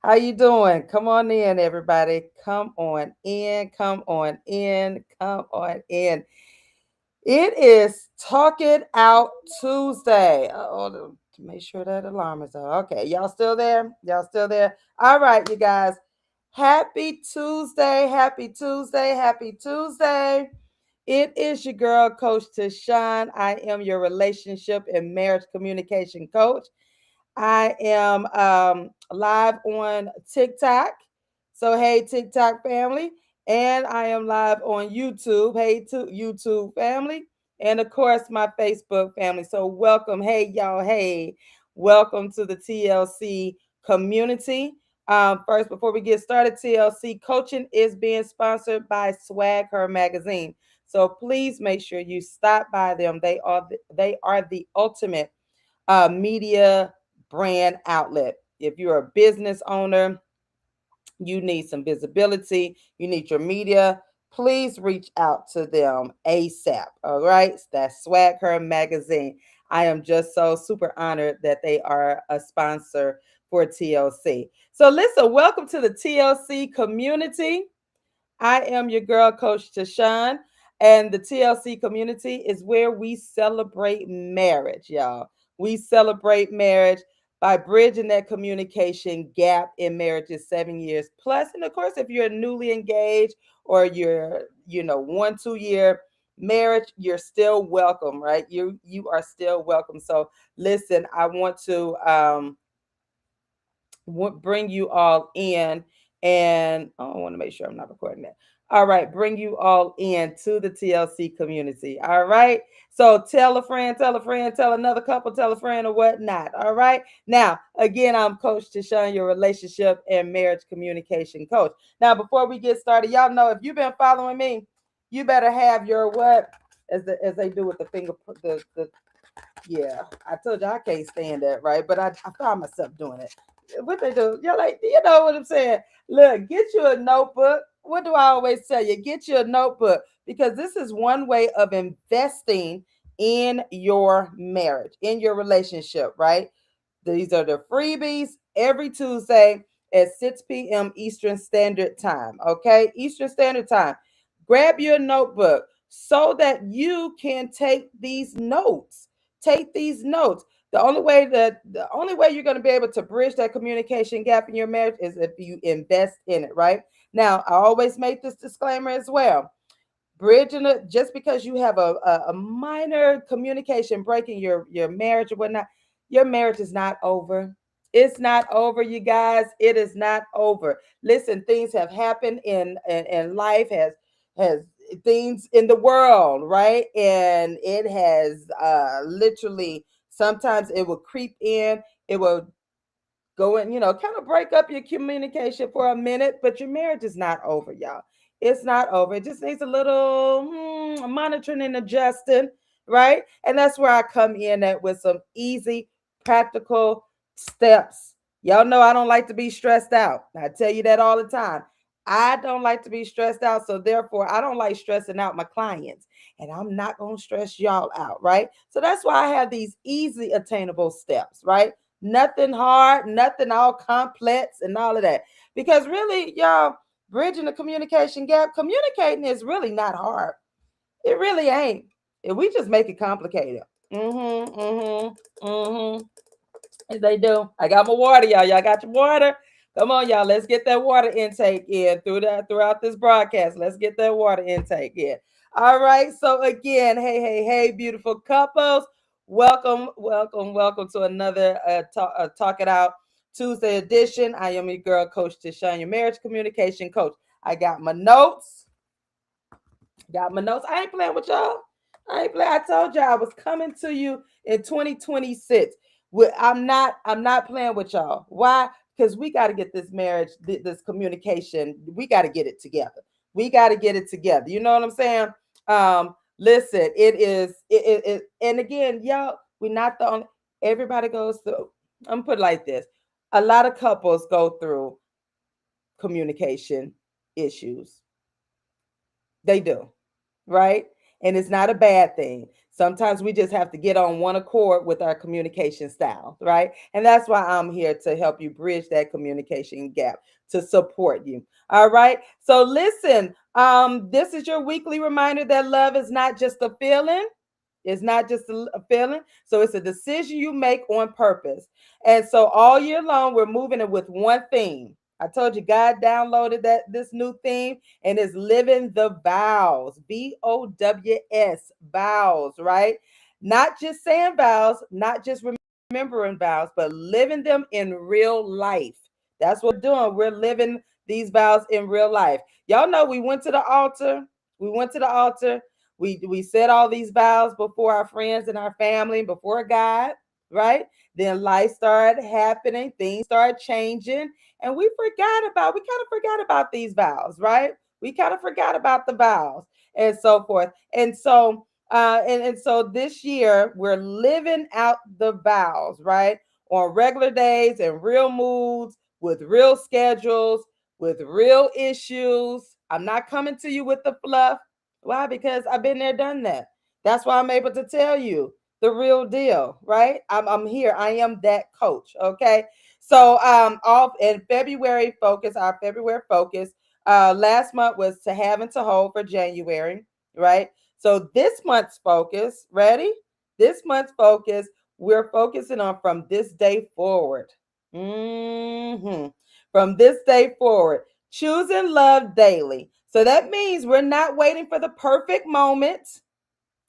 How you doing? Come on in, everybody. Come on in. Come on in. Come on in. It is Talking Out Tuesday. Oh, to make sure that alarm is on. Okay, y'all still there? Y'all still there? All right, you guys. Happy Tuesday. Happy Tuesday. Happy Tuesday. It is your girl, Coach TaShon. I am your relationship and marriage communication coach. I am live on TikTok. So, hey, TikTok family. And I am live on YouTube. Hey, to YouTube family. And of course, my Facebook family. So, welcome. Hey, y'all. Hey, welcome to the TLC community. First, before we get started, TLC coaching is being sponsored by Swag Her Magazine. So please make sure you stop by them. They are the ultimate media brand outlet. If you're a business owner, you need some visibility, you need your media, please reach out to them ASAP. All right. That's Swag Her Magazine. I am just so super honored that they are a sponsor for TLC. So, listen, welcome to the TLC community. I am your girl, Coach TaShon, and the TLC community is where we celebrate marriage, y'all. We celebrate marriage by bridging that communication gap in marriages 7 years plus. And of course, if you're newly engaged or you're, 1, 2 year marriage, you're still welcome, right? You are still welcome. So listen, I want to bring you all in. And I want to make sure I'm not recording that. All right, bring you all in to the TLC community. All right. So tell a friend, tell a friend, tell another couple, tell a friend or whatnot. All right. Now, again, I'm Coach TaShon, your relationship and marriage communication coach. Now, before we get started, y'all know if you've been following me, you better have your what? As they do with the finger, the yeah, I told you I can't stand that, right? But I found myself doing it. What they do? You're like, you know what I'm saying? Look, get you a notebook. What do I always tell you? Get you a notebook because this is one way of investing in your marriage, in your relationship, right? These are the freebies every Tuesday at 6 p.m. Eastern Standard Time. Okay, Eastern Standard Time. Grab your notebook so that you can take these notes. Take these notes. The only way you're going to be able to bridge that communication gap in your marriage is if you invest in it, right? Now, I always make this disclaimer as well. Bridging it just because you have a minor communication break in your marriage or whatnot, your marriage is not over. It's not over, you guys. It is not over. Listen, things have happened in life, has things in the world, right? And it has literally sometimes it will creep in, it will go and kind of break up your communication for a minute, but your marriage is not over, y'all. It's not over. It just needs a little monitoring and adjusting, right? And that's where I come in at with some easy practical steps. Y'all know I don't like to be stressed out. I tell you that all the time. I don't like to be stressed out, so therefore I don't like stressing out my clients, and I'm not going to stress y'all out, right? So that's why I have these easy attainable steps, right? Nothing hard, nothing all complex and all of that. Because really, y'all, bridging the communication gap, communicating is really not hard. It really ain't. If we just make it complicated. Mm-hmm, mm-hmm, mm-hmm. As they do. I got my water, y'all. Y'all got your water? Come on, y'all. Let's get that water intake in throughout this broadcast. Let's get that water intake in. All right. So again, hey, hey, hey, beautiful couples. Welcome, welcome, welcome to another Talk It Out Tuesday edition. I am your girl, Coach TaShon, your marriage communication coach. I got my notes. Got my notes. I ain't playing with y'all. I ain't playing. I told y'all I was coming to you in 2026. I'm not playing with y'all. Why? Because we got to get this marriage, this communication, we got to get it together. We got to get it together. You know what I'm saying? Listen, and again, y'all, we're not the only. Everybody goes through. I'm gonna put it like this: a lot of couples go through communication issues. They do, right? And it's not a bad thing. Sometimes we just have to get on one accord with our communication style, right? And that's why I'm here to help you bridge that communication gap, to support you. All right. So listen, this is your weekly reminder that love is not just a feeling. It's not just a feeling. So it's a decision you make on purpose. And so all year long, we're moving it with one theme. I told you God downloaded this new theme, and it's living the vows. VOWS, vows, right? Not just saying vows, not just remembering vows, but living them in real life. That's what we're doing. We're living these vows in real life. Y'all know we went to the altar. We went to the altar. We said all these vows before our friends and our family, before God, right? Then life started happening, things started changing, and we kind of forgot about these vows, right? We kind of forgot about the vows and so forth. And so this year we're living out the vows, right? On regular days and real moods, with real schedules, with real issues. I'm not coming to you with the fluff. Why? Because I've been there, done that. That's why I'm able to tell you the real deal, right? I'm here. I am that coach. Okay. So off in February focus, our February focus, last month was to have and to hold for January, right? So this month's focus, ready? This month's focus, we're focusing on from this day forward. From this day forward, choosing love daily. So that means we're not waiting for the perfect moment.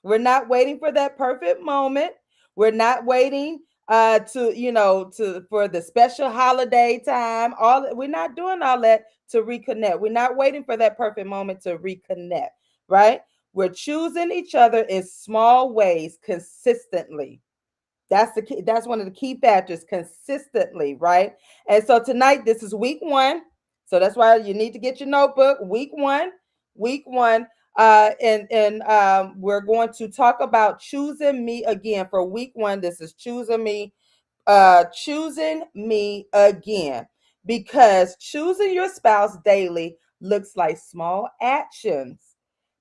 We're not waiting for that perfect moment. We're not waiting to for the special holiday time. We're not doing all that to reconnect. We're not waiting for that perfect moment to reconnect, right? We're choosing each other in small ways consistently. That's the key. That's one of the key factors, consistently, right? And so tonight, this is week one. So that's why you need to get your notebook. Week one. And we're going to talk about choosing me again for week one. This is choosing me again, because choosing your spouse daily looks like small actions,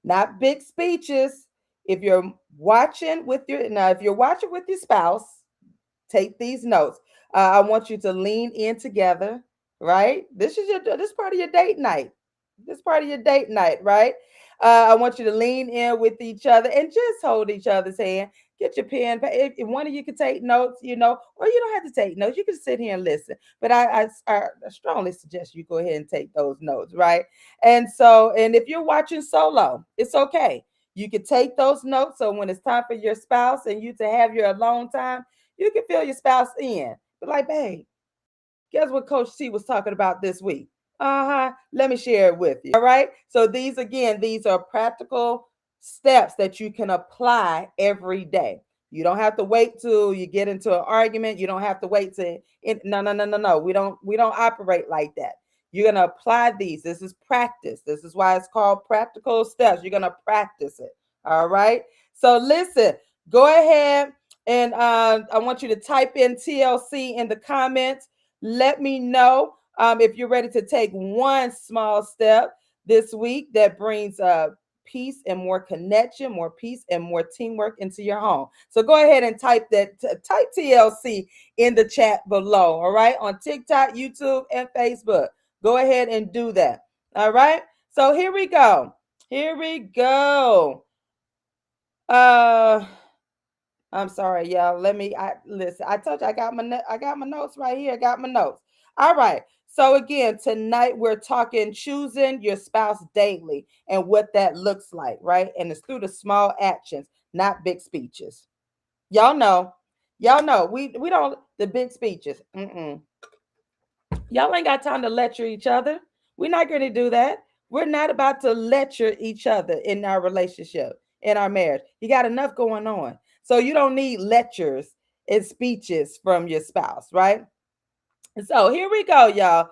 not big speeches. If you're watching with your spouse, take these notes. I want you to lean in together, right? This part of your date night. This part of your date night, right? I want you to lean in with each other and just hold each other's hand. Get your pen. If one of you can take notes, or you don't have to take notes. You can sit here and listen. But I strongly suggest you go ahead and take those notes, right? And if you're watching solo, it's okay. You can take those notes, so when it's time for your spouse and you to have your alone time, you can fill your spouse in. But like, babe, guess what Coach T was talking about this week? Uh-huh. Let me share it with you. All right. So these are practical steps that you can apply every day. You don't have to wait till you get into an argument. You don't have to wait to no, no, no, no, no. We don't operate like that. You're gonna apply these. This is practice. This is why it's called practical steps. You're gonna practice it. All right. So listen, go ahead and I want you to type in TLC in the comments. Let me know if you're ready to take one small step this week that brings peace and more connection, more peace and more teamwork into your home. So go ahead and type TLC in the chat below. All right, on TikTok, YouTube, and Facebook. Go ahead and do that. All right. So here we go. Here we go. I'm sorry, y'all. Listen. I told you I got my notes right here. I got my notes. All right. So again, tonight we're talking choosing your spouse daily and what that looks like, right? And it's through the small actions, not big speeches. Y'all know, we don't the big speeches. Y'all ain't got time to lecture each other. We're not going to do that. We're not about to lecture each other in our relationship, in our marriage. You got enough going on. So you don't need lectures and speeches from your spouse, right? So here we go, y'all.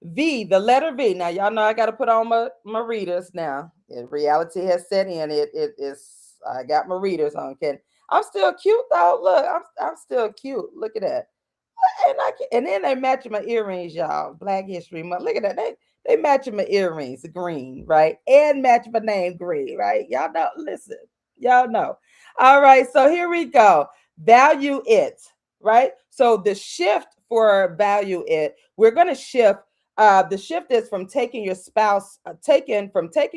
The letter V. Now, y'all know I got to put on my readers now. Reality has set in. I got my readers on. I'm still cute, though. Look, I'm still cute. Look at that. And then they matching my earrings, y'all. Black History Month. Look at that. They matching my earrings green, right? And match my name green, right? Y'all know. Listen. Y'all know. All right, so here we go. Value it, right? So the shift for value it, we're going to shift. The shift is from taking your spouse, taking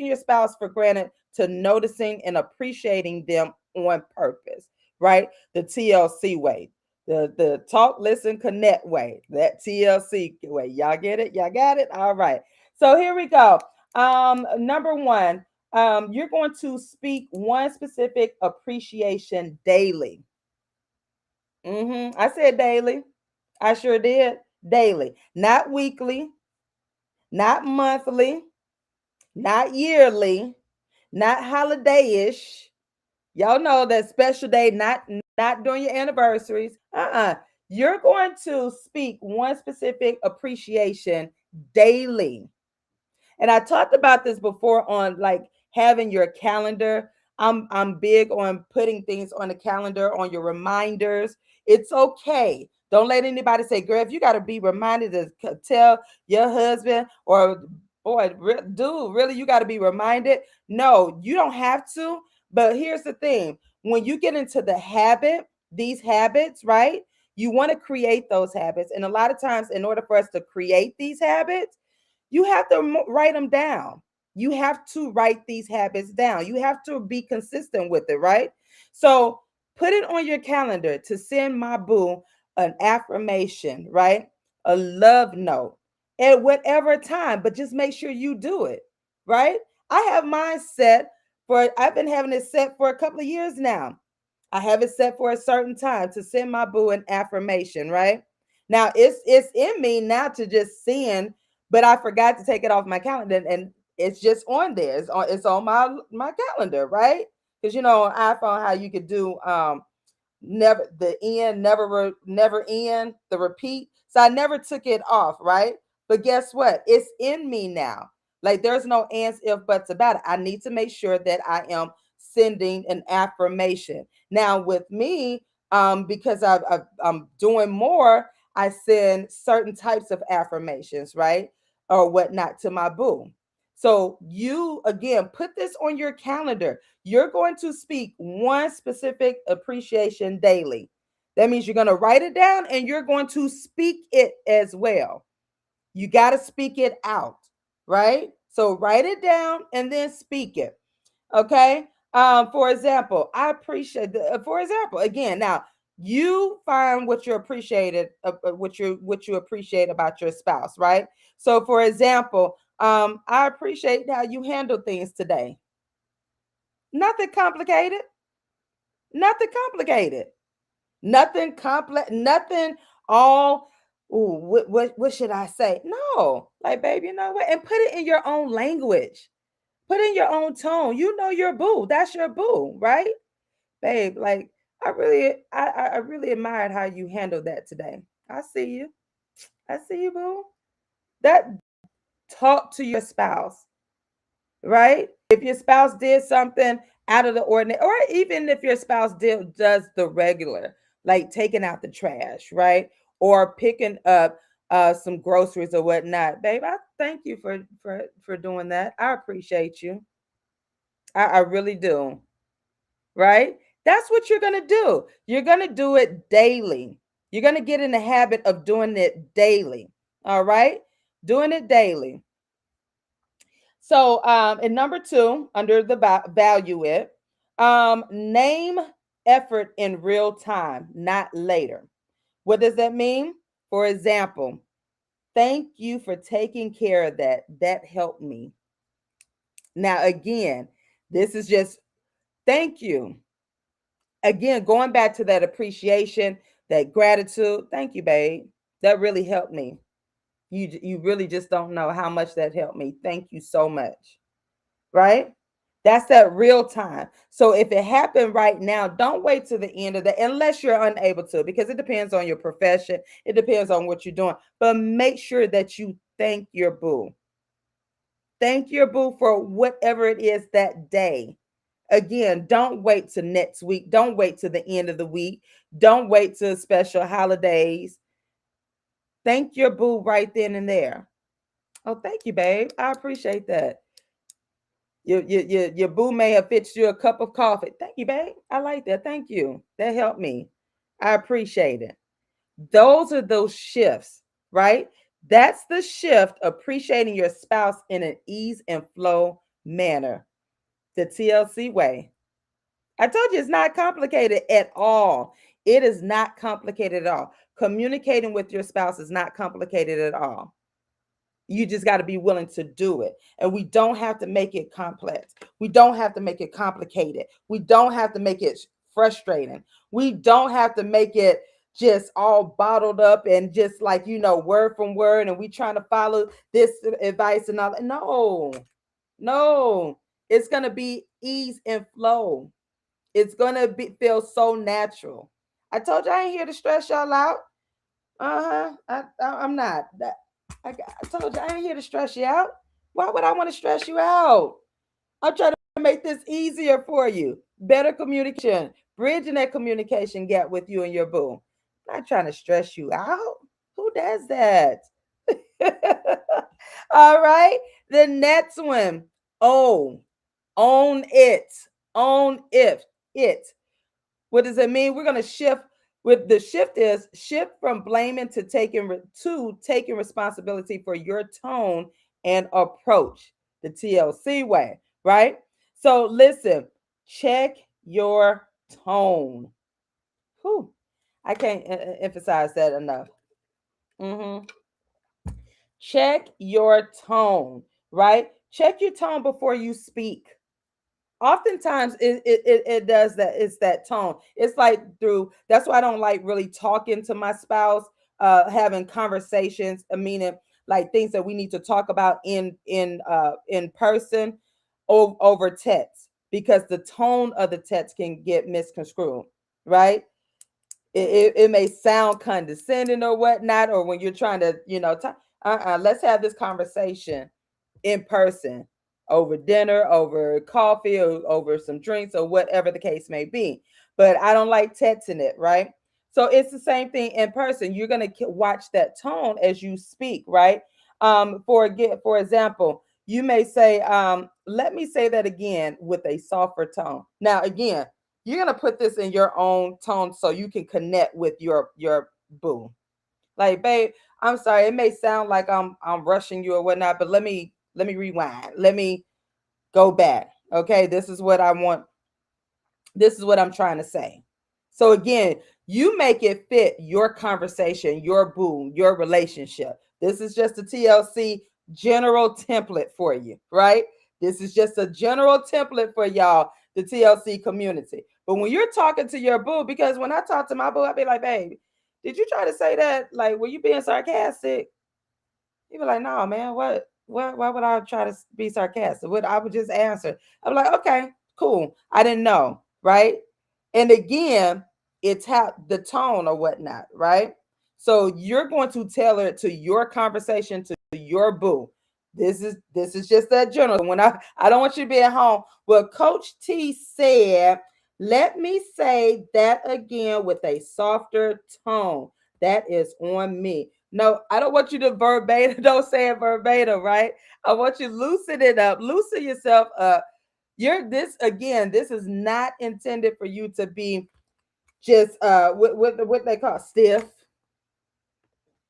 your spouse for granted to noticing and appreciating them on purpose, right? The TLC way, the talk, listen, connect way, that TLC way. Y'all get it? Y'all got it? All right. So here we go. Number one, you're going to speak one specific appreciation daily. I said daily. I sure did. Daily, not weekly, not monthly, not yearly, not holiday-ish. Y'all know that special day, not during your anniversaries. You're going to speak one specific appreciation daily. And I talked about this before on like having your calendar. I'm big on putting things on the calendar, on your reminders. It's okay. Don't let anybody say, girl, if you got to be reminded to tell your husband or boy, dude, really, you got to be reminded. No, you don't have to. But here's the thing, when you get into the habit, these habits, right? You want to create those habits. And a lot of times, in order for us to create these habits, you have to write them down. You have to write these habits down. You have to be consistent with it, right? So put it on your calendar to send my boo an affirmation, right? A love note at whatever time, but just make sure you do it, right? I have mine set I've been having it set for a couple of years now. I have it set for a certain time to send my boo an affirmation, right? Now it's in me now to just send, but I forgot to take it off my calendar, and it's just on there. It's on my calendar, right? Because you know on iPhone how you could do never the end, never end, the repeat. So I never took it off, right? But guess what? It's in me now. Like there's no ands, if, buts about it. I need to make sure that I am sending an affirmation. Now with me, because I'm doing more, I send certain types of affirmations, right? Or whatnot to my boo. So you again put this on your calendar. You're going to speak one specific appreciation daily. That means you're going to write it down and you're going to speak it as well. You got to speak it out, right? So write it down and then speak it. Okay. For example, I appreciate for example, again, now you find what you appreciated, what you appreciate about your spouse, right? So for example, I appreciate how you handle things today. Nothing complicated. Nothing complicated. Nothing complex. Nothing all. Ooh, what should I say? No, like baby, you know what? And put it in your own language. Put in your own tone. You know your boo. That's your boo, right? Babe, like I really admired how you handled that today. I see you. I see you, boo. That talk to your spouse, right? If your spouse did something out of the ordinary, or even if your spouse does the regular, like taking out the trash, right? Or picking up some groceries or whatnot, babe, I thank you for doing that. I appreciate you. I really do. Right? That's what you're going to do. You're going to do it daily. You're going to get in the habit of doing it daily. All right? Doing it daily. So, and number two, under the value it, name effort in real time, not later. What does that mean? For example, thank you for taking care of that. That helped me. Now, again, this is just thank you. Again, going back to that appreciation, that gratitude. Thank you, babe. That really helped me. You really just don't know how much that helped me. Thank you so much. Right? That's that real time. So if it happened right now, don't wait to the end of that unless you're unable to, because it depends on your profession. It depends on what you're doing. But make sure that you thank your boo. Thank your boo for whatever it is that day. Again, don't wait till next week. Don't wait to the end of the week. Don't wait till special holidays. Thank your boo right then and there. Oh, thank you, babe. I appreciate that. Your boo may have fixed you a cup of coffee. Thank you, babe. I like that. Thank you. That helped me. I appreciate it. Those are those shifts, right? That's the shift, appreciating your spouse in an ease and flow manner. The TLC way. I told you it's not complicated at all. It is not complicated at all. Communicating with your spouse is not complicated at all. You just got to be willing to do it. And we don't have to make it complex. We don't have to make it complicated. We don't have to make it frustrating. We don't have to make it just all bottled up and just like, word from word. And we trying to follow this advice and all that. No, no. It's going to be ease and flow. It's going to feel so natural. I told you I ain't here to stress y'all out. I'm not. I told you I ain't here to stress you out. Why would I want to stress you out? I'm trying to make this easier for you. Better communication, bridging that communication gap with you and your boo. I'm not trying to stress you out. Who does that? All right. The next one. Oh, own it. Own it. What does it mean? We're going to shift. With the shift is shift from blaming to taking responsibility for your tone and approach, the TLC way, right? So listen, check your tone. Whew, I can't emphasize that enough. Mhm. Check your tone, right? Check your tone before you speak. Oftentimes it does that. It's that tone. It's like through that's why I don't like really talking to my spouse, having conversations, meaning like things that we need to talk about in person over text, because the tone of the text can get misconstrued, right? It may sound condescending or whatnot, or when you're trying to, talk, let's have this conversation in person, over dinner, over coffee, or over some drinks, or whatever the case may be. But I don't like texting it, right? So it's the same thing in person. You're gonna watch that tone as you speak, right? For example, you may say, "Let me say that again with a softer tone." Now, again, you're gonna put this in your own tone so you can connect with your boo. Like, babe, I'm sorry. It may sound like I'm rushing you or whatnot, but let me rewind. Let me go back. Okay, this is what I want. This is what I'm trying to say. So again, you make it fit your conversation, your boo, your relationship. This is just a TLC general template for you, right? This is just a general template for y'all, the TLC community. But when you're talking to your boo, because when I talk to my boo, I be like, baby, did you try to say that? Like, were you being sarcastic? He be like, no, man, what? Why would I try to be sarcastic? What I would just answer. I'm like, okay, cool. I didn't know, right? And again, it's how the tone or whatnot, right? So you're going to tailor it to your conversation, to your boo. This is just that general. When I don't want you to be at home. Well, Coach T said, let me say that again with a softer tone. That is on me. No, I don't want you to verbatim. Don't say it verbatim, right? I want you to loosen it up, loosen yourself up. This again. This is not intended for you to be just what they call stiff.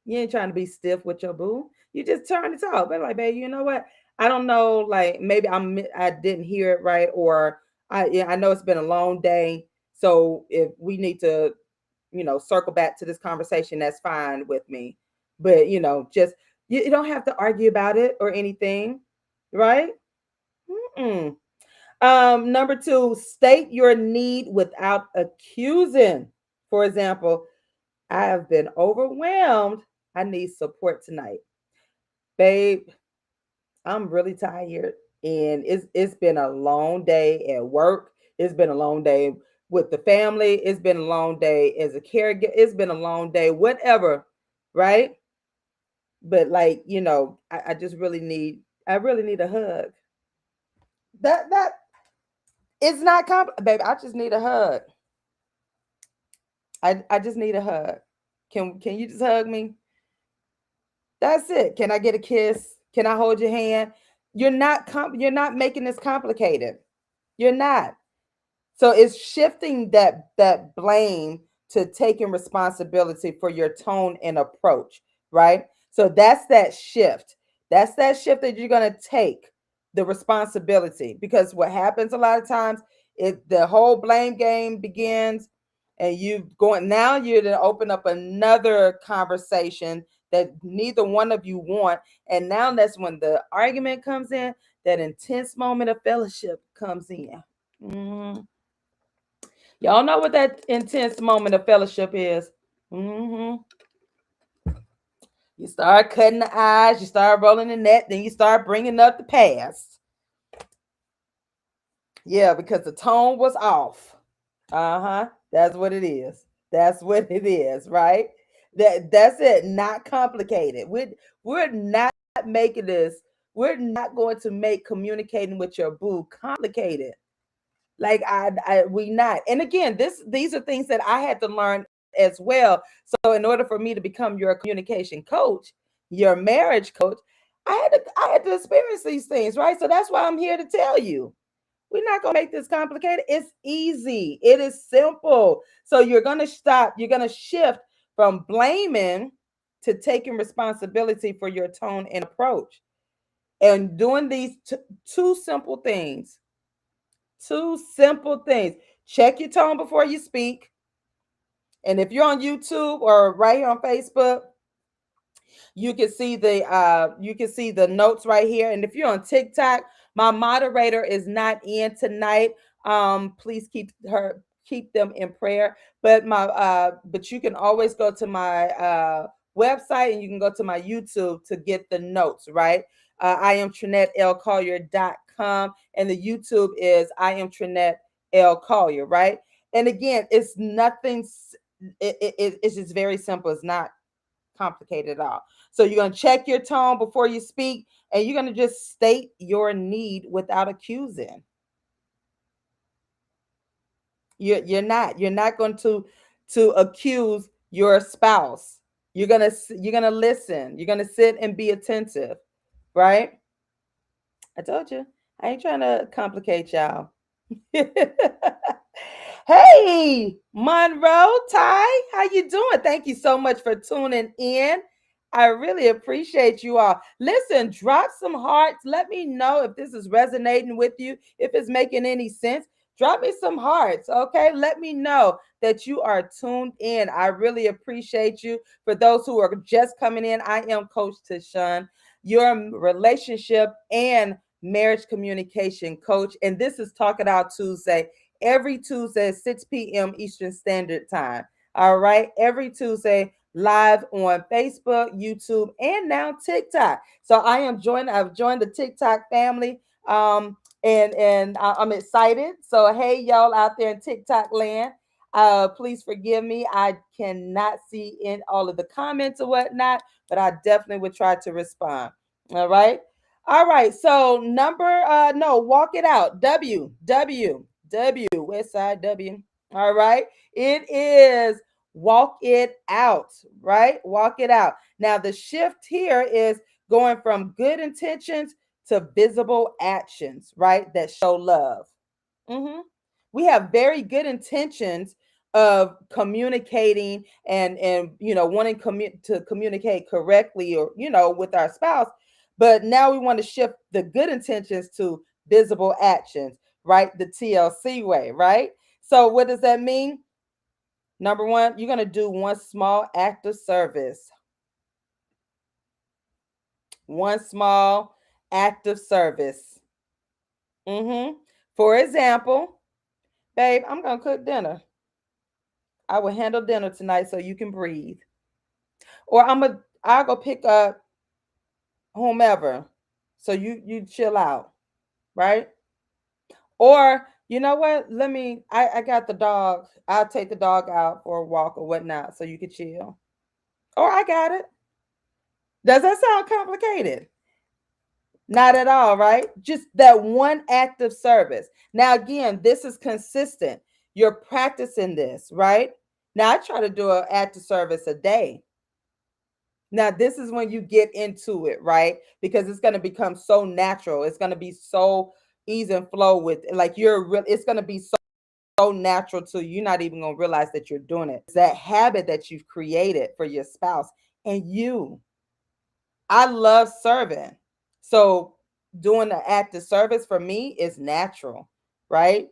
You ain't trying to be stiff with your boo. You just turn it off. They're like, babe, you know what? I don't know. Like maybe I didn't hear it right, or I know it's been a long day. So if we need to circle back to this conversation, that's fine with me. But just you don't have to argue about it or anything, right? Mm-mm. Number two, state your need without accusing. For example, I have been overwhelmed. I need support tonight. Babe, I'm really tired. And it's been a long day at work. It's been a long day with the family. It's been a long day as a caregiver. It's been a long day, whatever, right? But like, I just really need a hug. That it's not baby. I just need a hug. I just need a hug. Can you just hug me? That's it. Can I get a kiss? Can I hold your hand? You're not making this complicated. You're not. So it's shifting that blame to taking responsibility for your tone and approach, right? So that's that shift. That's that shift that you're going to take the responsibility, because what happens a lot of times, the whole blame game begins, and you're to open up another conversation that neither one of you want, and now that's when the argument comes in, that intense moment of fellowship comes in. Mhm. Y'all know what that intense moment of fellowship is. hmm You start cutting the eyes, you start rolling the net, then you start bringing up the past. Yeah, because the tone was off. Uh-huh. That's what it is. That's what it is, right? That's it. Not complicated. We're not making this. We're not going to make communicating with your boo complicated. Like we not. And again, these are things that I had to learn as well. So in order for me to become your communication coach, your marriage coach, I had to experience these things, right? So that's why I'm here to tell you. We're not going to make this complicated. It's easy. It is simple. So you're going to you're going to shift from blaming to taking responsibility for your tone and approach. And doing these two simple things. Two simple things. Check your tone before you speak. And if you're on YouTube or right here on Facebook, you can see the notes right here. And if you're on TikTok, my moderator is not in tonight. Please keep them in prayer. But you can always go to my website, and you can go to my YouTube to get the notes, right? I am TrinetteLCollier.com, and the YouTube is I am Trinette L. Collier, right? And again, it's nothing, it's just very simple. It's not complicated at all. So you're going to check your tone before you speak, and you're going to just state your need without accusing. You're not going to accuse your spouse. You're gonna listen. You're gonna sit and be attentive, right? I told you I ain't trying to complicate y'all. Hey, Monroe, Ty, how you doing? Thank you so much for tuning in. I really appreciate you all. Listen, drop some hearts. Let me know if this is resonating with you, if it's making any sense. Drop me some hearts, okay? Let me know that you are tuned in. I really appreciate you. For those who are just coming in, I am Coach TaShon, your relationship and marriage communication coach, and this is Talk It Out Tuesday, every Tuesday at 6 p.m. Eastern Standard Time. All right, every Tuesday live on Facebook, YouTube, and now TikTok. So I've joined the TikTok family. And I'm excited. So hey, y'all out there in TikTok land, please forgive me. I cannot see in all of the comments or whatnot, but I definitely would try to respond. All right. All right. So walk it out. West Side W. All right. It is walk it out, right? Walk it out. Now the shift here is going from good intentions to visible actions, right? That show love. hmm We have very good intentions of communicating and wanting to communicate correctly, or with our spouse, but now we want to shift the good intentions to visible actions, right? The TLC way, right? So what does that mean? Number one, you're going to do one small act of service. One small act of service. For example, babe, I'm going to cook dinner. I will handle dinner tonight so you can breathe. Or I'll go pick up whomever so you chill out, right? Or you know what? I got the dog. I'll take the dog out for a walk or whatnot so you can chill. Or I got it. Does that sound complicated? Not at all, right? Just that one act of service. Now, again, this is consistent. You're practicing this, right? Now, I try to do an act of service a day. Now, this is when you get into it, right? Because it's going to become so natural. It's going to be so easy and flow with, like, it's going to be so natural to you. You're not even going to realize that you're doing it. It's that habit that you've created for your spouse and you. I love serving. So doing the act of service for me is natural, right?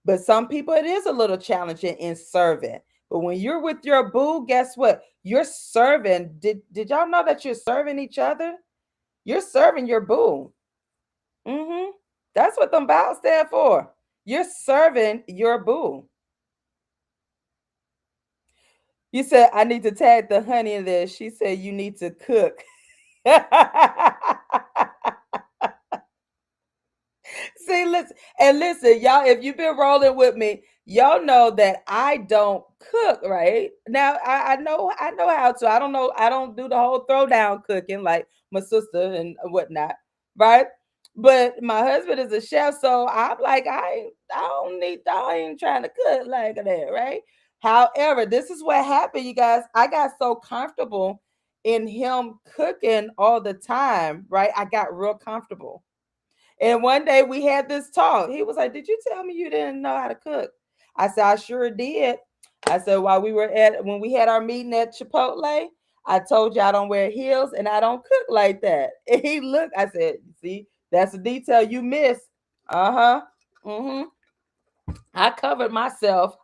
But some people, it is a little challenging in serving. But when you're with your boo, guess what? You're serving. Did y'all know that you're serving each other? You're serving your boo. That's what them vows stand for. You're serving your boo. You said, I need to tag the honey in there. She said, you need to cook. See, listen, y'all. If you've been rolling with me, y'all know that I don't cook. Right now, I know how to. I don't know. I don't do the whole throwdown cooking like my sister and whatnot. Right, but my husband is a chef, so I'm like, I ain't trying to cook like that. Right. However, this is what happened, you guys. I got so comfortable in him cooking all the time. Right, I got real comfortable. And one day we had this talk. He was like, "Did you tell me you didn't know how to cook?" I said, "I sure did." I said, "While when we had our meeting at Chipotle, I told you I don't wear heels and I don't cook like that." And he looked, I said, "See, that's a detail you missed." Uh-huh. Mm-hmm. I covered myself.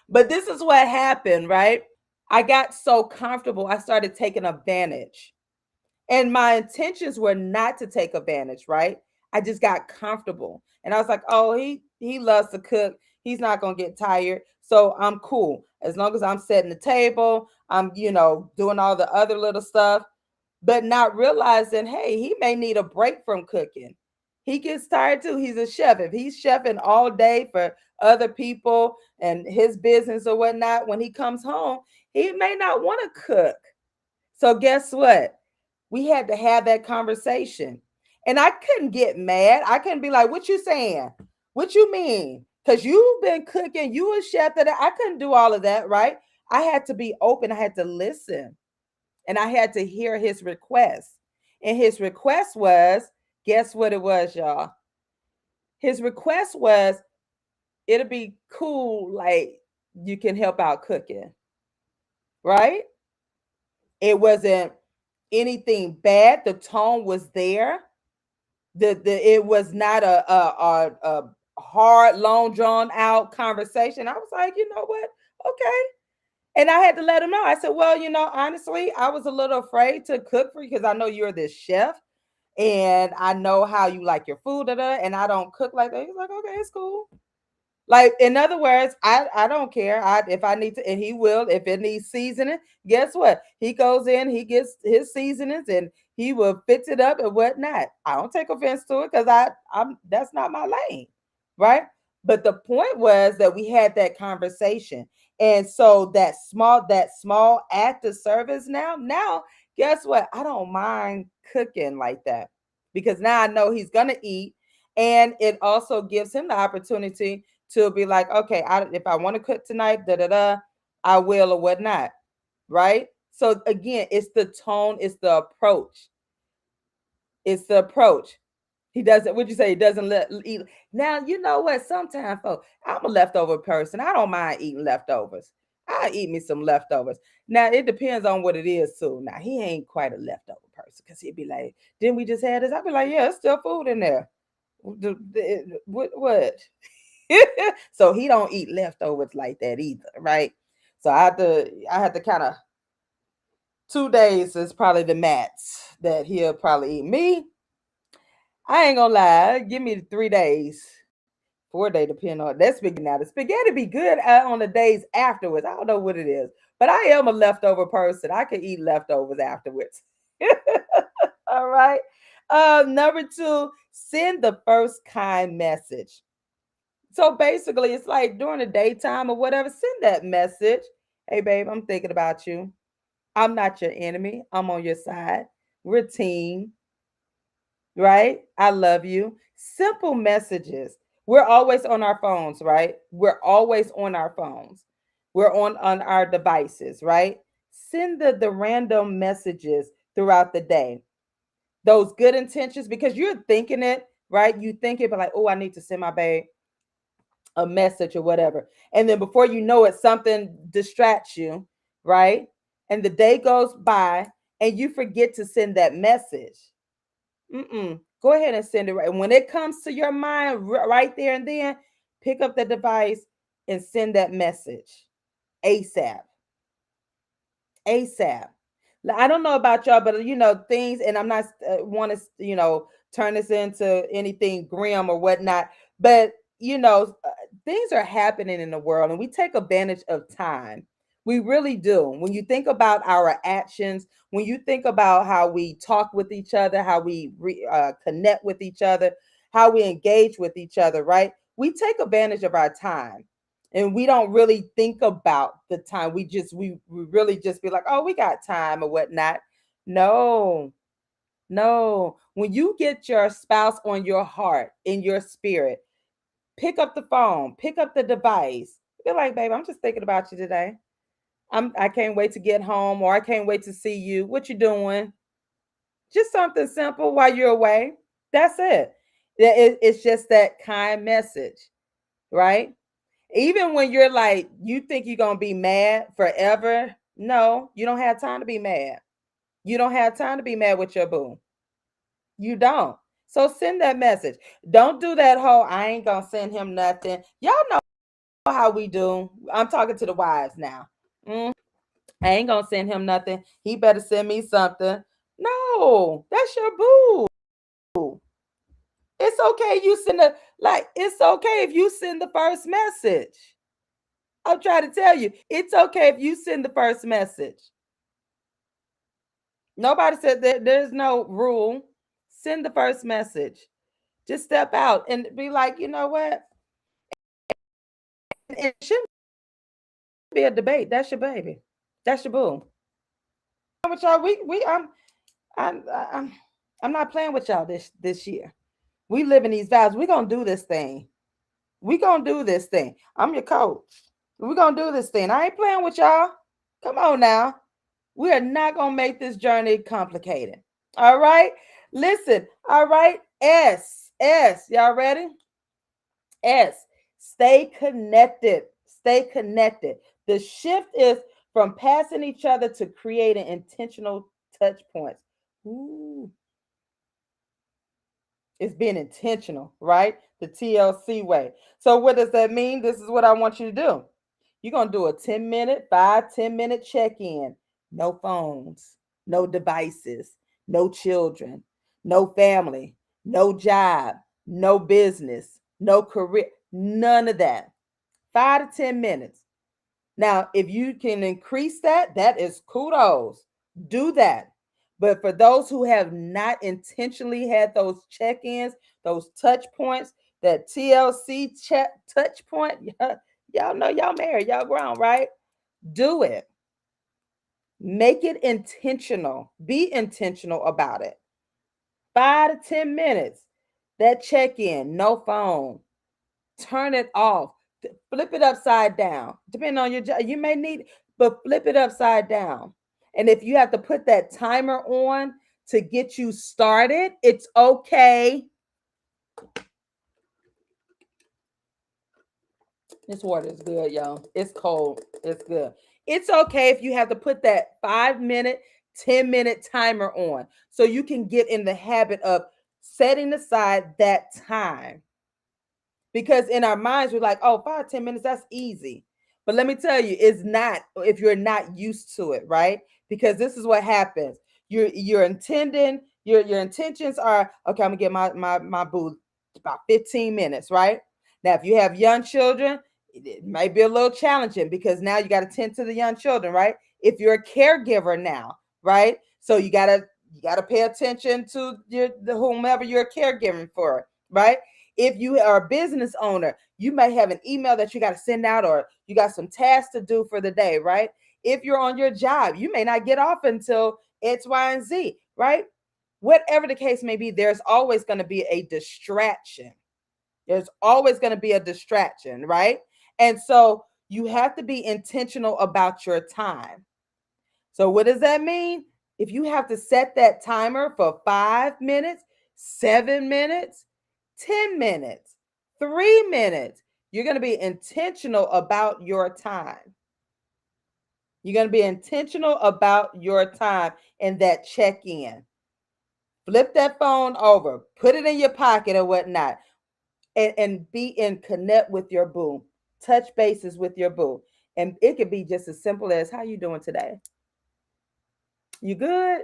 But this is what happened, right? I got so comfortable, I started taking advantage. And my intentions were not to take advantage, right? I just got comfortable. And I was like, "Oh, he loves to cook. He's not going to get tired. So I'm cool. As long as I'm setting the table, I'm, doing all the other little stuff, but not realizing, hey, he may need a break from cooking. He gets tired too. He's a chef. If he's chefing all day for other people and his business or whatnot, when he comes home, he may not want to cook. So guess what? We had to have that conversation. And I couldn't get mad. I couldn't be like, "What you saying? What you mean?" Because you've been cooking, you a chef that I couldn't do all of that, right? I had to be open. I had to listen. And I had to hear his request. And his request was, guess what it was, y'all? His request was, it'll be cool, like you can help out cooking, right? It wasn't anything bad. The tone was there. It was not a hard, long, drawn out conversation. I was like, you know what? Okay. And I had to let him know. I said, "Well, honestly, I was a little afraid to cook for you because I know you're this chef and I know how you like your food, and I don't cook like that." He's like, "Okay, it's cool." Like, in other words, I don't care. If I need to, and he will, if it needs seasoning, guess what? He goes in, he gets his seasonings, and he will fix it up and whatnot. I don't take offense to it because I'm that's not my lane, right? But the point was that we had that conversation. And so that small act of service now, guess what? I don't mind cooking like that because now I know he's gonna eat. And it also gives him the opportunity to be like, "Okay, if I want to cook tonight, I will or whatnot." Right? So again, it's the tone, it's the approach. It's the approach. He doesn't, would you say he doesn't let eat? Now, you know what? Sometimes, folks, I'm a leftover person. I don't mind eating leftovers. I eat me some leftovers. Now, it depends on what it is, too. Now, he ain't quite a leftover person because he'd be like, "Didn't we just have this?" I'd be like, "Yeah, there's still food in there." What? So he don't eat leftovers like that either, right? So I had to kind of 2 days is probably the max that he'll probably eat. Me, I ain't gonna lie, give me 3 days. 4 day depending on that spaghetti. Now the spaghetti be good on the days afterwards. I don't know what it is, but I am a leftover person. I can eat leftovers afterwards. All right. Number two, send the first kind message. So basically, it's like during the daytime or whatever, send that message. "Hey, babe, I'm thinking about you. I'm not your enemy. I'm on your side. We're a team, right? I love you." Simple messages. We're always on our phones, right? We're always on our phones. We're on our devices, right? Send the random messages throughout the day. Those good intentions, because you're thinking it, right? You think it, but like, oh, I need to send my babe a message or whatever. And then before you know it, something distracts you, right? And the day goes by and you forget to send that message. Go ahead and send it. Right. And when it comes to your mind right there and then, pick up the device and send that message ASAP. ASAP. I don't know about y'all, but things, and I'm not want to turn this into anything grim or whatnot, but things are happening in the world, and we take advantage of time. We really do. When you think about our actions, when you think about how we talk with each other, how we connect with each other, how we engage with each other, right? We take advantage of our time, and we don't really think about the time. We really just be like, oh, we got time or whatnot. No, no. When you get your spouse on your heart, in your spirit, pick up the phone, pick up the device. Be like, babe, I'm just thinking about you today. I can't wait to get home, or I can't wait to see you. What you doing? Just something simple while you're away. That's it. It's just that kind message, right? Even when you're like, you think you're going to be mad forever. No, you don't have time to be mad. You don't have time to be mad with your boo. You don't. So send that message. Don't do that whole, I ain't going to send him nothing. Y'all know how we do. I'm talking to the wives now. I ain't going to send him nothing. He better send me something. No, that's your boo. It's okay. It's okay if you send the first message. I'm trying to tell you, it's okay if you send the first message. Nobody said that there's no rule. Send the first message. Just step out and be like, you know what? It shouldn't be a debate. That's your baby. That's your boo. With y'all, I'm I'm not playing with y'all this year. We live in these vows. We're gonna do this thing. We gonna do this thing. I'm your coach. We're gonna do this thing. I ain't playing with y'all. Come on now. We are not going to make this journey complicated. All right. Listen. All right. S. Y'all ready? S. Stay connected. Stay connected. The shift is from passing each other to creating intentional touch points. Ooh. It's being intentional, right? The TLC way. So what does that mean? This is what I want you to do. You're going to do a 10-minute, 5-10-minute check-in. No phones, no devices, no children, no family, no job, no business, no career, none of that. 5 to 10 minutes. Now, if you can increase that, that is kudos. Do that. But for those who have not intentionally had those check-ins, those touch points, that TLC touch point, y'all know y'all married, y'all grown, right? Do it. Make it intentional. Be intentional about it. 5 to 10 minutes. That check-in, no phone. Turn it off. Flip it upside down. Depending on your job, you may need, but flip it upside down. And if you have to put that timer on to get you started, it's okay. This water is good, y'all. It's cold. It's good. It's okay if you have to put that 5-minute, 10-minute timer on so you can get in the habit of setting aside that time. Because in our minds, we're like, oh, 5, 10 minutes, that's easy. But let me tell you, it's not if you're not used to it, right? Because this is what happens. You're intending, your intentions are, okay, I'm gonna get my boo about 15 minutes, right? Now, if you have young children, it might be a little challenging because now you got to tend to the young children, right? If you're a caregiver now, right? So you gotta pay attention to the whomever you're caregiving for, right? If you are a business owner, you may have an email that you got to send out, or you got some tasks to do for the day, right? If you're on your job, you may not get off until X, Y, and Z, right? Whatever the case may be, there's always going to be a distraction. There's always going to be a distraction, right? And so you have to be intentional about your time. So what does that mean? If you have to set that timer for 5 minutes, 7 minutes, 10 minutes, 3 minutes, you're going to be intentional about your time. You're going to be intentional about your time and that check in. Flip that phone over, put it in your pocket or whatnot, and be in connect with your boo. Touch bases with your boo. And it could be just as simple as, how you doing today? You good?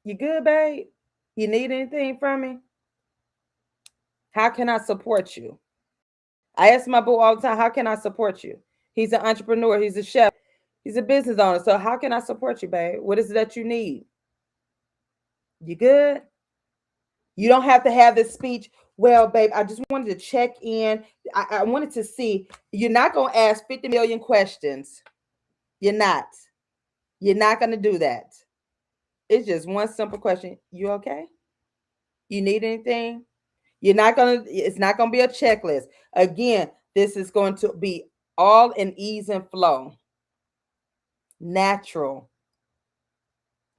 You good, babe? You need anything from me? How can I support you? I ask my boo all the time, how can I support you? He's an entrepreneur, he's a chef, he's a business owner. So how can I support you, babe? What is it that you need? You good? You don't have to have this speech. Well, babe, I just wanted to check in. I wanted to see. You're not going to ask 50 million questions. You're not. You're not going to do that. It's just one simple question. You okay? You need anything? It's not going to be a checklist. Again, this is going to be all in ease and flow. Natural.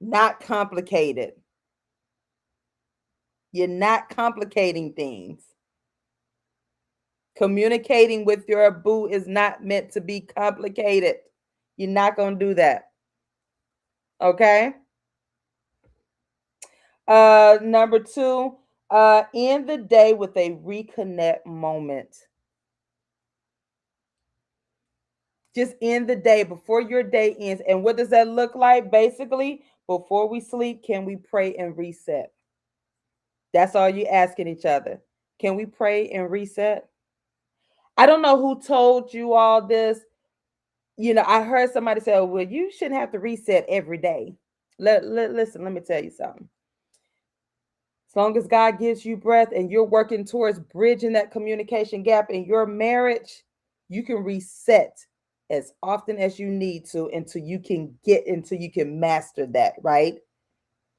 Not complicated. You're not complicating things. Communicating with your boo is not meant to be complicated. You're not going to do that. Okay? Number 2, end the day with a reconnect moment. Just end the day before your day ends. And what does that look like? Basically, before we sleep, can we pray and reset? That's all you're asking each other. Can we pray and reset? I don't know who told you all this. I heard somebody say, oh, well, you shouldn't have to reset every day. Listen, let me tell you something. As long as God gives you breath and you're working towards bridging that communication gap in your marriage, you can reset as often as you need to until you can master that, right?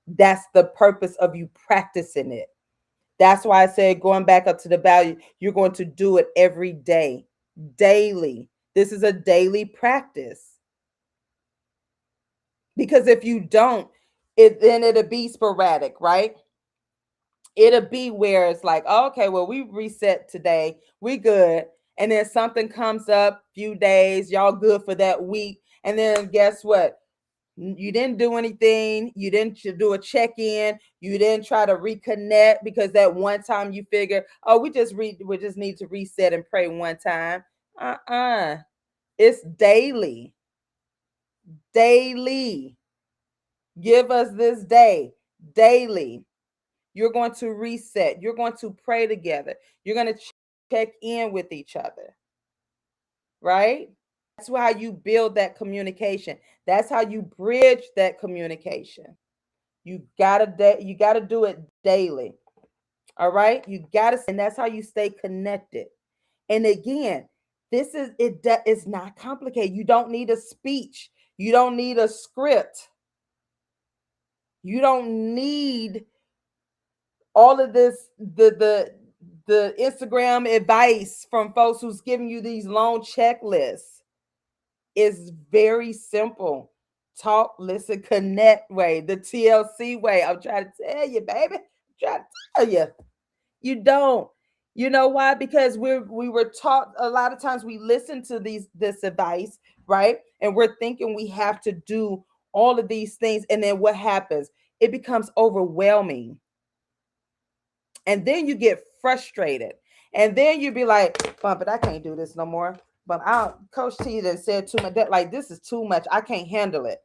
That's the purpose of you practicing it. That's why I said, going back up to the value, you're going to do it every day, daily. This is a daily practice. Because if you don't, then it'll be sporadic, right? It'll be where it's like, oh, okay, well, we reset today, we good. And then something comes up, few days, y'all good for that week. And then guess what? You didn't do anything. You didn't do a check-in. You didn't try to reconnect because that one time you figure, oh, we just need to reset and pray one time. It's daily. Daily. Give us this day. Daily. You're going to reset. You're going to pray together. You're going to check in with each other. Right? That's how you build that communication. That's how you bridge that communication. You gotta do it daily. All right? And that's how you stay connected. And again, it's not complicated. You don't need a speech. You don't need a script. You don't need all of this, the Instagram advice from folks who's giving you these long checklists. Is very simple. Talk, listen, connect way, the TLC way. I'm trying to tell you, baby. I'm trying to tell you. You don't. You know why? Because we were taught, a lot of times we listen to this advice, right? And we're thinking we have to do all of these things. And then what happens? It becomes overwhelming. And then you get frustrated. And then you be like, but I can't do this no more. But Coach T done said too much. Like, this is too much. I can't handle it.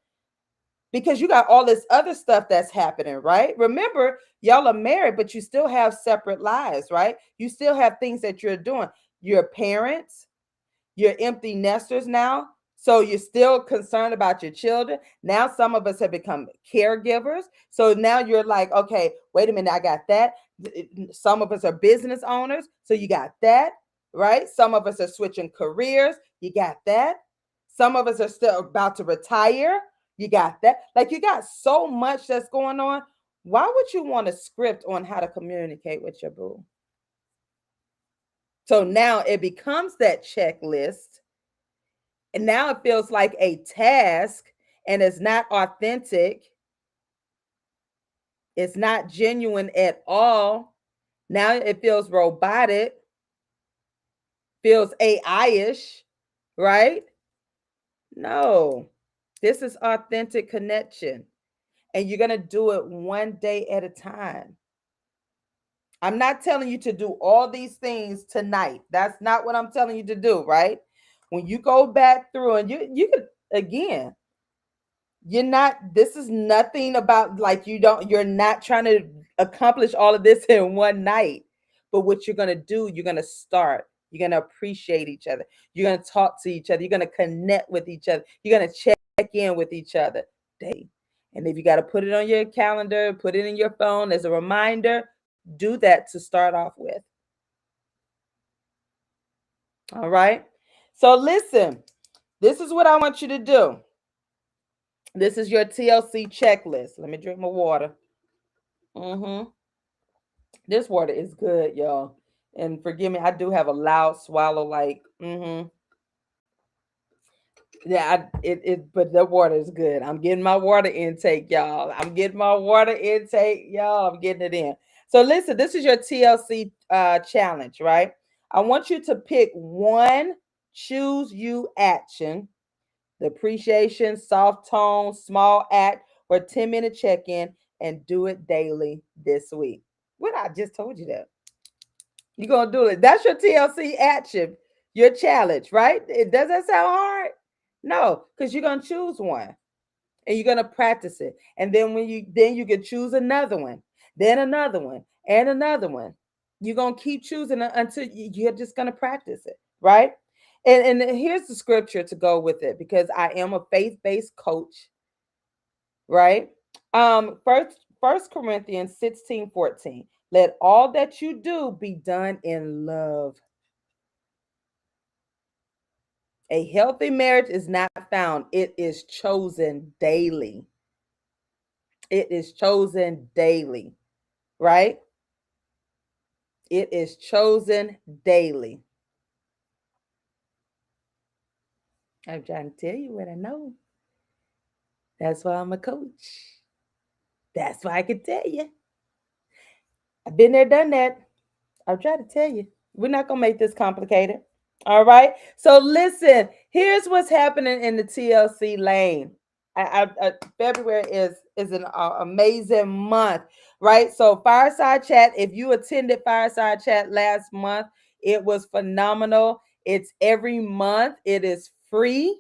Because you got all this other stuff that's happening, right? Remember, y'all are married, but you still have separate lives, right? You still have things that you're doing. You're parents. You're empty nesters now. So you're still concerned about your children. Now some of us have become caregivers. So now you're like, okay, wait a minute, I got that. Some of us are business owners. So you got that, right? Some of us are switching careers. You got that. Some of us are still about to retire. You got that. Like, you got so much that's going on. Why would you want a script on how to communicate with your boo? So now it becomes that checklist. And now it feels like a task and it's not authentic. It's not genuine at all. Now it feels robotic, feels AI-ish, right? No. This is authentic connection. And you're going to do it one day at a time. I'm not telling you to do all these things tonight. That's not what I'm telling you to do, right? When you go back through and you could again, you're not this is nothing about like you're not trying to accomplish all of this in one night. But what you're going to do, you're going to start. You're going to appreciate each other. You're going to talk to each other. You're going to connect with each other. You're going to check in with each other daily. And if you got to put it on your calendar, put it in your phone as a reminder, do that to start off with. All right. So listen, this is what I want you to do. This is your TLC checklist. Let me drink my water. Mm-hmm. This water is good, y'all. And forgive me, I do have a loud swallow. Like, yeah, but the water is good. I'm getting my water intake, y'all. I'm getting my water intake, y'all. I'm getting it in. So listen, this is your TLC challenge, right? I want you to pick one choose you action, the appreciation, soft tone, small act, or 10-minute check-in, and do it daily this week. What I just told you that. You're gonna do it. That's your TLC action, your challenge, right? Does that sound hard? No, because you're gonna choose one and you're gonna practice it. And then you can choose another one, then another one, and another one. You're gonna keep choosing it until you're just gonna practice it, right? And here's the scripture to go with it because I am a faith-based coach, right? First Corinthians 16:14. Let all that you do be done in love. A healthy marriage is not found, it is chosen daily. It is chosen daily, right? It is chosen daily. I'm trying to tell you what I know. That's why I'm a coach. That's why I can tell you. I've been there, done that. I'm trying to tell you. We're not going to make this complicated. All right. So listen, here's what's happening in the TLC lane. February is an amazing month, right? So Fireside Chat, if you attended Fireside Chat last month, it was phenomenal. It's every month. It is free,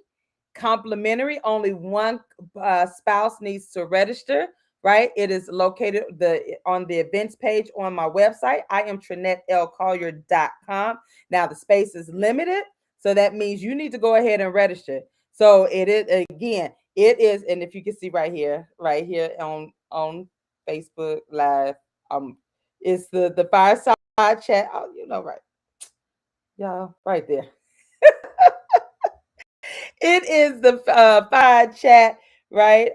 complimentary. Only one spouse needs to register, right? It is located on the events page on my website. I am TrinetteLCollier.com. Now the space is limited, so that means you need to go ahead and register. So it is again, it is, and if you can see right here on Facebook Live, it's the Fireside Chat. Oh, you know, right, y'all, right there. It is the Fire Chat, right?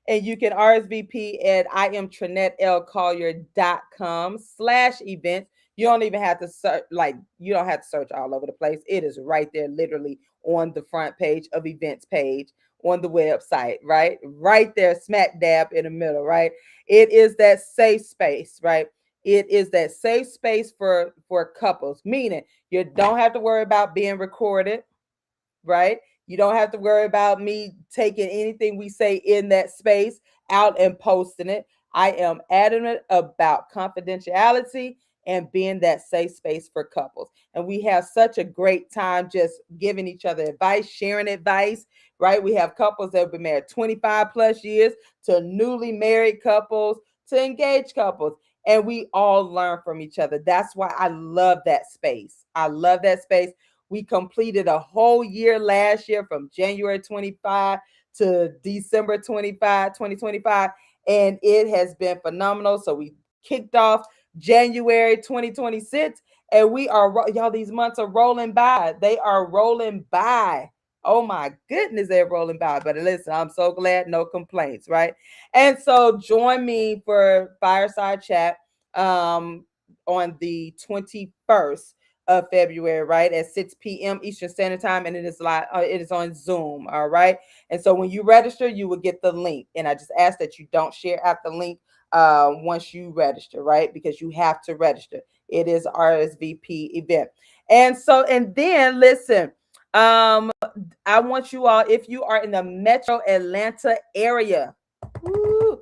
And you can RSVP at IamTrinetteLCollier.com/events. You don't even have to search, like, you don't have to search all over the place. It is right there, literally on the front page of events page on the website, right? Right there, smack dab in the middle, right? It is that safe space, right? It is that safe space for couples, meaning you don't have to worry about being recorded, right? You don't have to worry about me taking anything we say in that space out and posting it. I am adamant about confidentiality and being that safe space for couples. And we have such a great time just giving each other advice, sharing advice, right? We have couples that have been married 25 plus years to newly married couples to engaged couples. And we all learn from each other. That's why I love that space. I love that space. We completed a whole year last year from January 25 to December 25, 2025. And it has been phenomenal. So we kicked off January 2026. And we are, y'all, these months are rolling by. They are rolling by. Oh my goodness, they're rolling by. But listen, I'm so glad, no complaints, right? And so join me for Fireside Chat on the 21st of February, right, at 6 p.m. Eastern Standard Time, and it is live. It is on Zoom, all right. And so when you register, you will get the link, and I just ask that you don't share out the link once you register, right, because you have to register. It is RSVP event, and so and then listen. Um, I want you all, if you are in the Metro Atlanta area. Woo,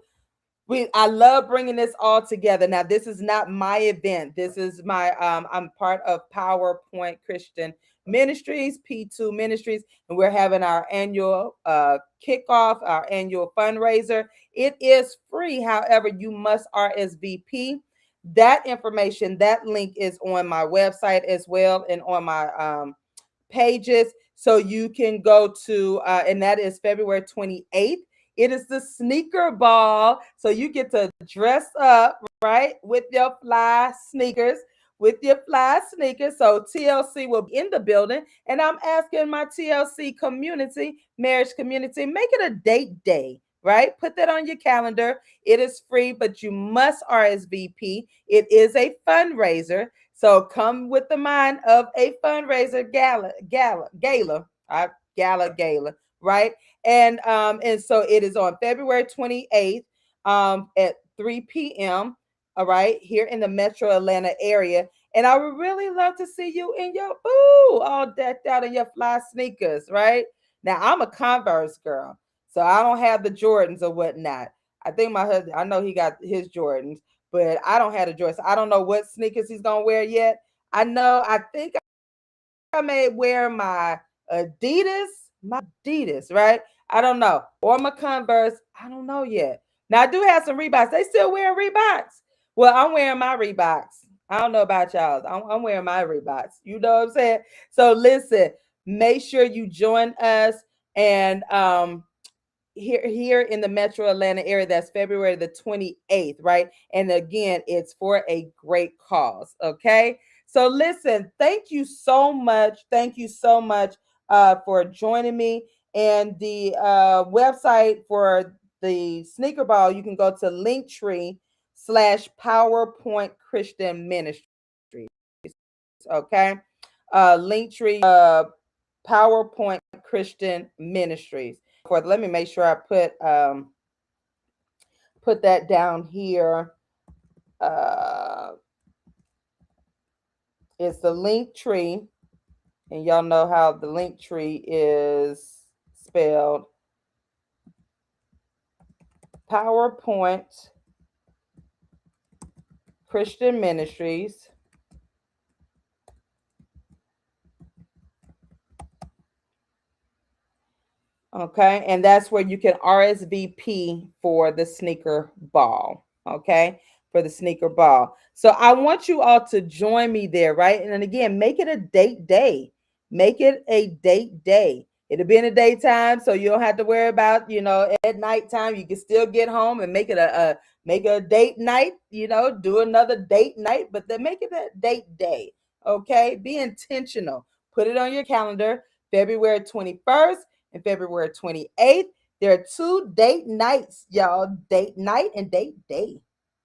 I love bringing this all together. Now, this is not my event. This is my I'm part of PowerPoint Christian Ministries, P2 Ministries, and we're having our annual kickoff, our annual fundraiser. It is free. However, you must RSVP. That information, that link is on my website as well, and on my pages. So you can go to, and that is February 28th. It is the sneaker ball. So you get to dress up, right, with your fly sneakers. With your fly sneakers. So TLC will be in the building. And I'm asking my TLC community, marriage community, make it a date day, right? Put that on your calendar. It is free, but you must RSVP. It is a fundraiser. So come with the mind of a fundraiser gala, right? And so it is on February 28th at 3 p.m. All right, here in the Metro Atlanta area. And I would really love to see you in your all decked out in your fly sneakers, right? Now I'm a Converse girl, so I don't have the Jordans or whatnot. I think my husband, I know he got his Jordans, but I don't have the Jordans. I don't know what sneakers he's gonna wear yet. I think I may wear my Adidas, right? I don't know, or my Converse. I don't know yet. Now I do have some Reeboks. They still wearing Reeboks. Well, I'm wearing my Reeboks. I don't know about y'all. I'm wearing my Reeboks. You know what I'm saying? So listen, make sure you join us, and here in the Metro Atlanta area. That's February the 28th, right? And again, it's for a great cause. Okay. So listen, thank you so much. Thank you so much for joining me. And the website for the sneaker ball, you can go to Linktree/PowerPoint Christian Ministries. Okay. Linktree PowerPoint Christian Ministries. Let me make sure I put that down here. It's the link tree, and y'all know how the link tree is spelled. PowerPoint Christian Ministries. Okay, and that's where you can RSVP for the sneaker ball. Okay, for the sneaker ball. So I want you all to join me there, right? And then again, make it a date day. Make it a date day. It'll be in the daytime, so you don't have to worry about, at nighttime. You can still get home and make it a date night. Do another date night, but then make it a date day. Okay, be intentional. Put it on your calendar. February 21st and February 28th. There are 2 date nights, y'all. Date night and date day.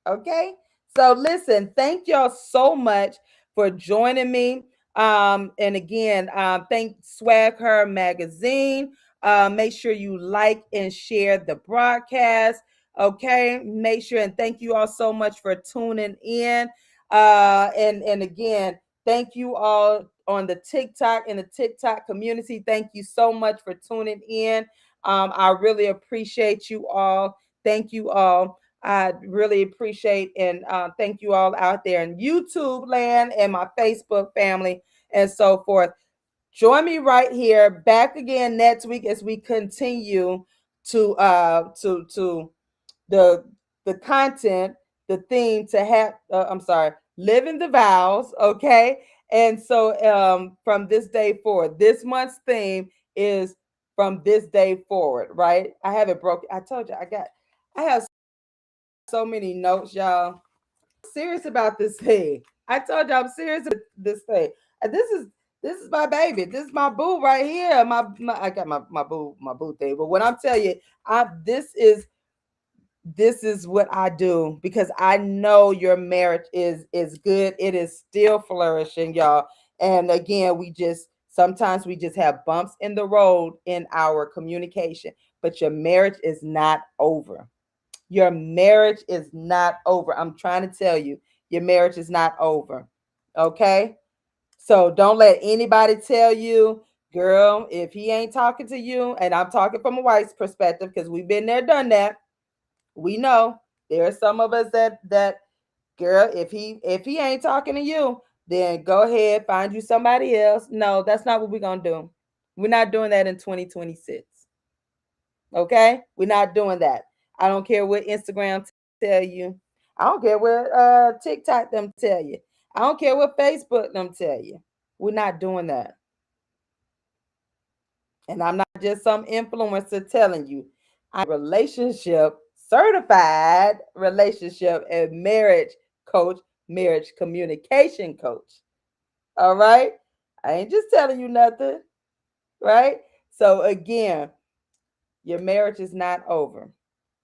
Okay. So listen, thank y'all so much for joining me. And again, thank Swag Her Magazine. Make sure you like and share the broadcast. Okay. Make sure, and thank you all so much for tuning in. And again, thank you all on the TikTok and the TikTok community. Thank you so much for tuning in. I really appreciate you all. Thank you all. I really appreciate and thank you all out there in YouTube land and my Facebook family and so forth. Join me right here back again next week as we continue to the content, the theme to have. I'm sorry, living the vows. Okay, and so from this day forward, this month's theme is from this day forward. Right? I have it broken. I told you I have so many notes, y'all. Serious about this thing. I told you I'm serious about this thing. And this is my baby. This is my boo right here. I got my boo thing. But when I'm telling you, this is what I do because I know your marriage is good. It is still flourishing, y'all. And again, we just sometimes we just have bumps in the road in our communication, but your marriage is not over. Your marriage is not over. I'm trying to tell you, your marriage is not over. Okay? So don't let anybody tell you, girl, if he ain't talking to you, and I'm talking from a wife's perspective because we've been there, done that. We know there are some of us that girl, if he ain't talking to you, then go ahead, find you somebody else. No, that's not what we're gonna do. We're not doing that in 2026. Okay? We're not doing that. I don't care what Instagram tell you. I don't care what TikTok them tell you. I don't care what Facebook them tell you. We're not doing that. And I'm not just some influencer telling you. I'm a relationship certified relationship and marriage coach, marriage communication coach. All right? I ain't just telling you nothing, right? So again, your marriage is not over.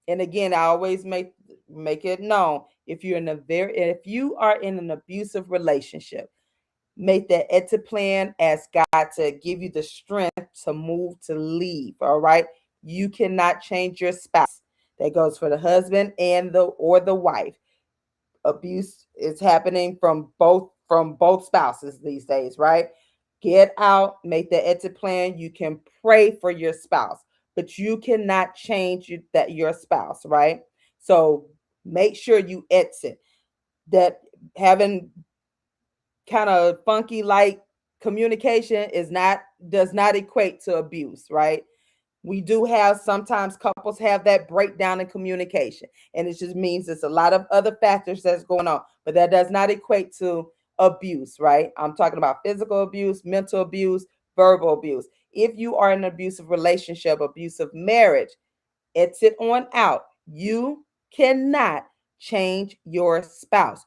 And again, I always make it known, if you are in an abusive relationship, make that exit plan, ask God to give you the strength to move, to leave. All right. You cannot change your spouse. That goes for the husband and the wife. Abuse is happening from both spouses these days, right? Get out, make the exit plan. You can pray for your spouse, but you cannot change your spouse, right? So make sure you exit. That having kind of funky like communication is not does not equate to abuse, right? We do have sometimes couples have that breakdown in communication, and it just means there's a lot of other factors that's going on, but that does not equate to abuse, right? I'm talking about physical abuse, mental abuse, verbal abuse. If you are in an abusive relationship, abusive marriage, exit on out. You cannot change your spouse.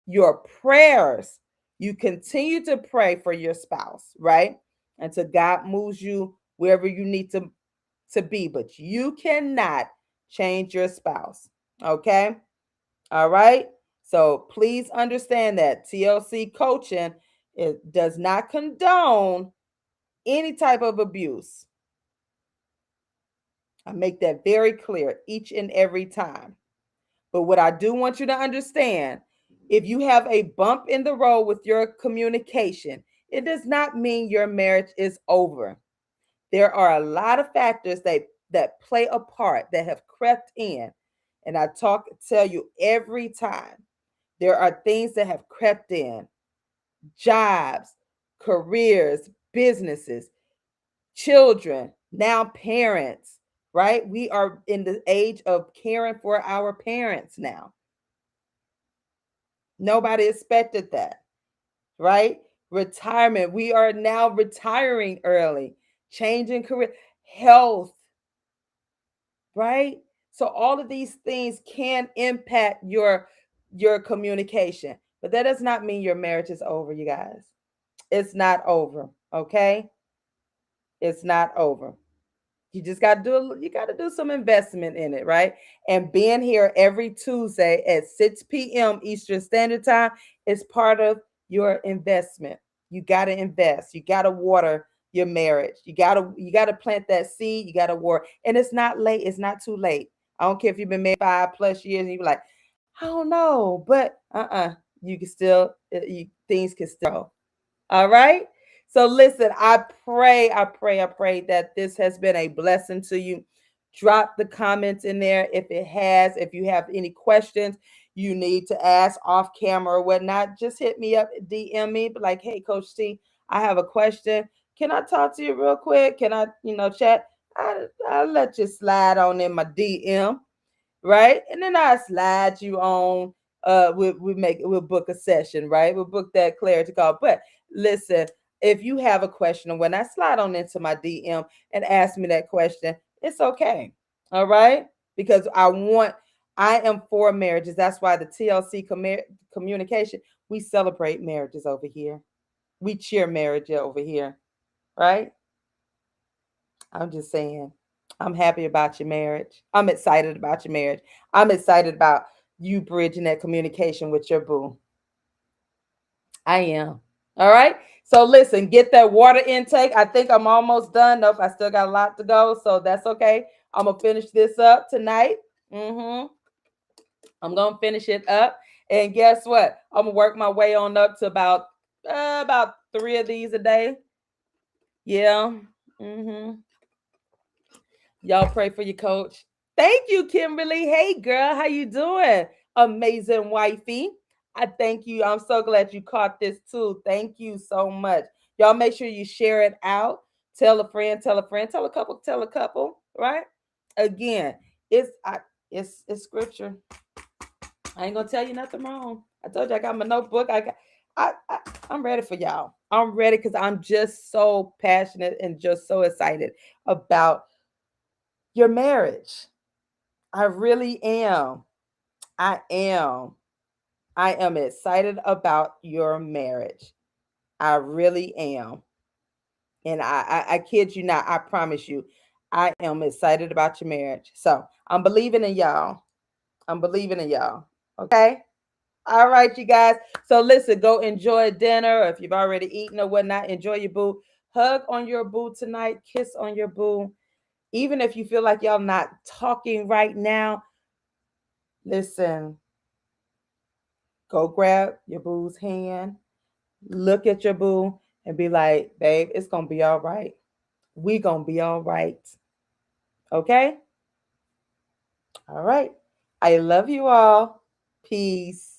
Your prayers, you continue to pray for your spouse, right? Until God moves you wherever you need to be, but you cannot change your spouse. Okay? All right? So please understand that TLC coaching, it does not condone any type of abuse. I make that very clear each and every time. But what I do want you to understand, if you have a bump in the road with your communication, it does not mean your marriage is over. There are a lot of factors that play a part that have crept in. And I tell you every time, there are things that have crept in. Jobs, careers, businesses, children, now parents, right? We are in the age of caring for our parents now. Nobody expected that, right? Retirement. We are now retiring early, changing career, health, right? So all of these things can impact your communication. But that does not mean your marriage is over, you guys. It's not over, okay? It's not over. You got to do some investment in it, right? And being here every Tuesday at 6 p.m. Eastern Standard Time is part of your investment. You got to invest. You got to water your marriage. You got to plant that seed. You got to water. And it's not late. It's not too late. I don't care if you've been married 5+ years and you're like, I don't know, but you can still things can still. All right. So listen, I pray that this has been a blessing to you. Drop the comments in there if it has. If you have any questions you need to ask off camera or whatnot, just hit me up, DM me, but like, hey, Coach T, I have a question. Can I talk to you real quick? Can I, chat? I'll let you slide on in my DM, right? And then I slide you on. We'll book a session, right? We'll book that clarity call. But listen, if you have a question, when I slide on into my DM and ask me that question, it's okay. All right, because I am for marriages. That's why the TLC communication, we celebrate marriages over here. We cheer marriage over here, right? I'm just saying, I'm happy about your marriage. I'm excited about your marriage. I'm excited about you bridging that communication with your boo. I am. All right. So listen, get that water intake. I think I'm almost done. Nope, I still got a lot to go. So that's okay. I'm gonna finish this up tonight. I'm gonna finish it up. And guess what? I'm gonna work my way on up to about 3 of these a day. Yeah. Mm-hmm. Y'all pray for your coach. Thank you, Kimberly. Hey, girl, how you doing? Amazing wifey. I thank you. I'm so glad you caught this too. Thank you so much. Y'all make sure you share it out. Tell a friend, tell a friend, tell a couple, right? Again, it's scripture. I ain't gonna tell you nothing wrong. I told you I got my notebook. I'm ready for y'all. I'm ready because I'm just so passionate and just so excited about your marriage. I really am. I am. I am excited about your marriage. I really am. And I kid you not, I promise you, I am excited about your marriage. So I'm believing in y'all. I'm believing in y'all. Okay. All right, you guys. So listen, go enjoy dinner. Or if you've already eaten or whatnot, enjoy your boo. Hug on your boo tonight. Kiss on your boo. Even if you feel like y'all not talking right now, listen, go grab your boo's hand, look at your boo, and be like, babe, it's gonna be all right. We gonna be all right. Okay? All right. I love you all. Peace.